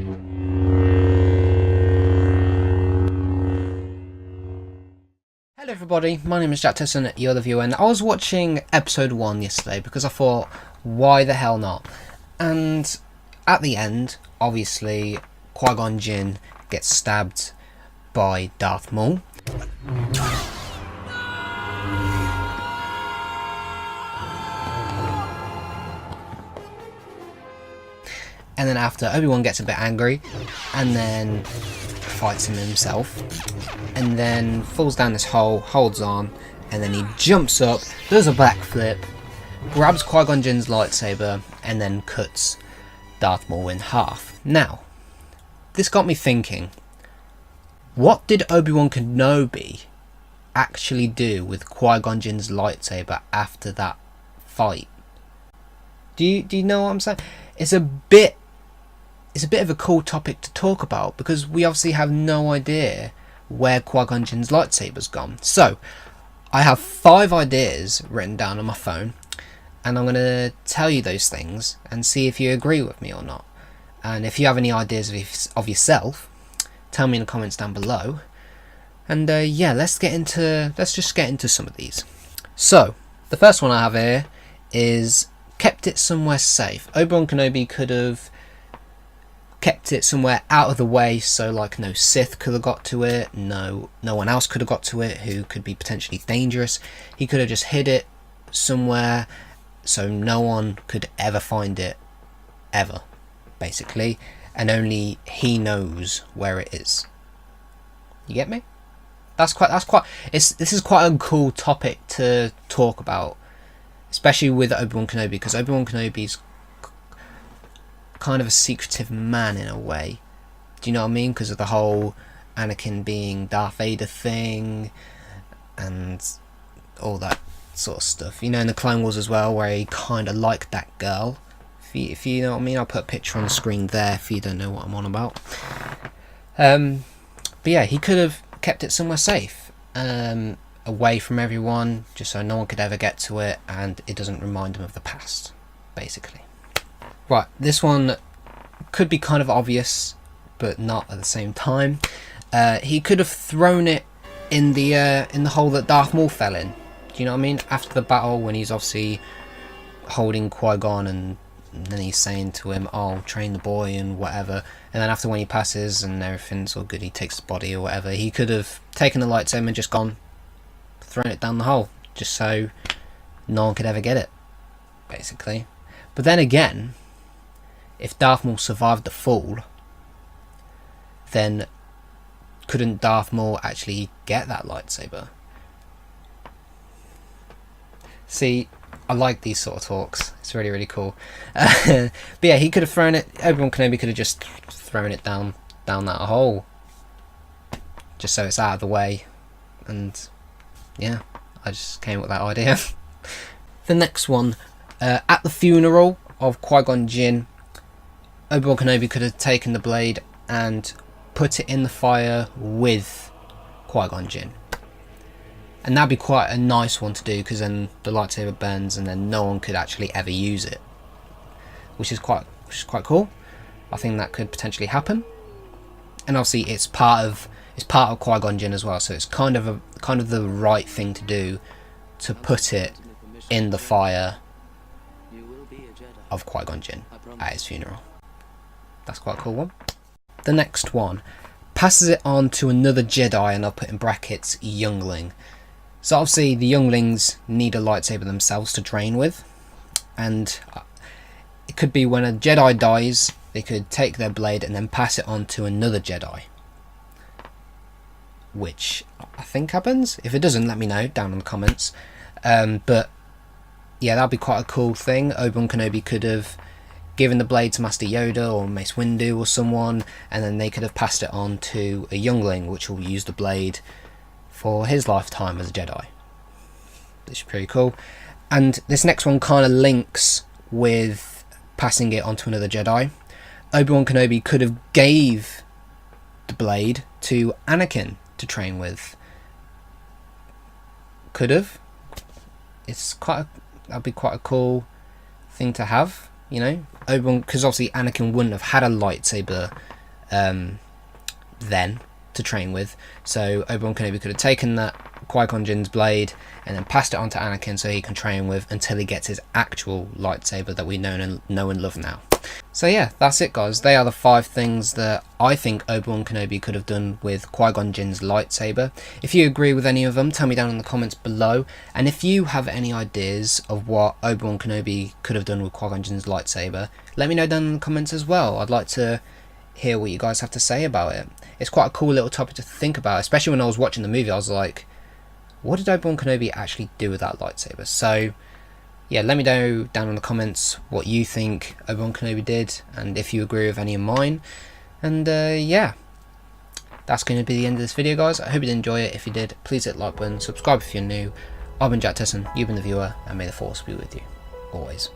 Hello everybody, my name is JacTesson, you're the viewer, and I was watching episode 1 yesterday because I thought, why the hell not? And at the end, obviously, Qui Gon Jin gets stabbed by Darth Maul. And then after, Obi Wan gets a bit angry and then fights him himself, and then falls down this hole, holds on, and then he jumps up, does a backflip, grabs Qui Gon Jinn's lightsaber, and then cuts Darth Maul in half. Now, this got me thinking, what did Obi Wan Kenobi actually do with Qui Gon Jinn's lightsaber after that fight? Do you know what I'm saying? It's a bit of a cool topic to talk about because we obviously have no idea where Qui Gon Jinn's lightsaber's gone. So, I have 5 ideas written down on my phone, and I'm going to tell you those things and see if you agree with me or not. And if you have any ideas of yourself, tell me in the comments down below. And yeah, let's just get into some of these. So, the first one I have here is kept it somewhere safe. Obi Wan Kenobi could have kept it somewhere out of the way, so like no Sith could have got to it, no one else could have got to it who could be potentially dangerous. He could have just hid it somewhere so no one could ever find it, ever, basically, and only he knows where it is. You get me? This is quite a cool topic to talk about, especially with Obi Wan Kenobi, because Obi Wan Kenobi's kind of a secretive man in a way. Do you know what I mean? Because of the whole Anakin being Darth Vader thing and all that sort of stuff. You know, in the Clone Wars as well, where he kind of liked that girl. If you know what I mean, I'll put a picture on the screen there if you don't know what I'm on about. But yeah, he could have kept it somewhere safe, away from everyone, just so no one could ever get to it, and it doesn't remind him of the past, basically. Right, this one could be kind of obvious, but not at the same time. He could have thrown it in the hole that Darth Maul fell in. Do you know what I mean? After the battle, when he's obviously holding Qui-Gon, and then he's saying to him, "Oh, train the boy," and whatever. And then after, when he passes and everything's all good, he takes the body or whatever. He could have taken the lightsaber and just thrown it down the hole, just so no one could ever get it, basically. But then again, if Darth Maul survived the fall, then couldn't Darth Maul actually get that lightsaber? See, I like these sort of talks. It's really, really cool. But yeah, he could have thrown it. Obi-Wan Kenobi could have just thrown it down that hole, just so it's out of the way. And yeah, I just came up with that idea. The next one, at the funeral of Qui Gon Jinn, Obi-Wan Kenobi could have taken the blade and put it in the fire with Qui Gon Jinn. And that'd be quite a nice one to do, because then the lightsaber burns and then no one could actually ever use it, which is quite cool. I think that could potentially happen. And obviously it's part of Qui Gon Jinn as well, so it's kind of the right thing to do, to put it in the fire of Qui Gon Jinn at his funeral. That's quite a cool one. The next one, passes it on to another Jedi, and I'll put in brackets Youngling. So obviously the Younglings need a lightsaber themselves to train with, and it could be when a Jedi dies, they could take their blade and then pass it on to another Jedi, which I think happens. If it doesn't, let me know down in the comments. But yeah, that'd be quite a cool thing. Obi-Wan Kenobi could have given the blade to Master Yoda or Mace Windu or someone, and then they could have passed it on to a Youngling, which will use the blade for his lifetime as a Jedi. This is pretty cool. And this next one kind of links with passing it on to another Jedi. Obi-Wan Kenobi could have gave the blade to Anakin to train with. Could have. That'd be quite a cool thing to have, you know. Obi-Wan, because obviously Anakin wouldn't have had a lightsaber then to train with. So Obi Wan Kenobi could have taken that Qui Gon Jinn's blade and then passed it on to Anakin so he can train with until he gets his actual lightsaber that we know and love now. So yeah, that's it guys. They are the 5 things that I think Obi Wan Kenobi could have done with Qui Gon Jinn's lightsaber. If you agree with any of them, tell me down in the comments below. And if you have any ideas of what Obi Wan Kenobi could have done with Qui Gon Jinn's lightsaber, let me know down in the comments as well. I'd like to hear what you guys have to say about it. It's quite a cool little topic to think about, especially when I was watching the movie. I was like, what did Obi Wan Kenobi actually do with that lightsaber? So yeah, let me know down in the comments what you think Obi Wan Kenobi did, and if you agree with any of mine. And yeah, that's going to be the end of this video guys. I hope you did enjoy it. If you did, please hit the like button, subscribe if you're new. I've been JacTesson, you've been the viewer, and may the force be with you always.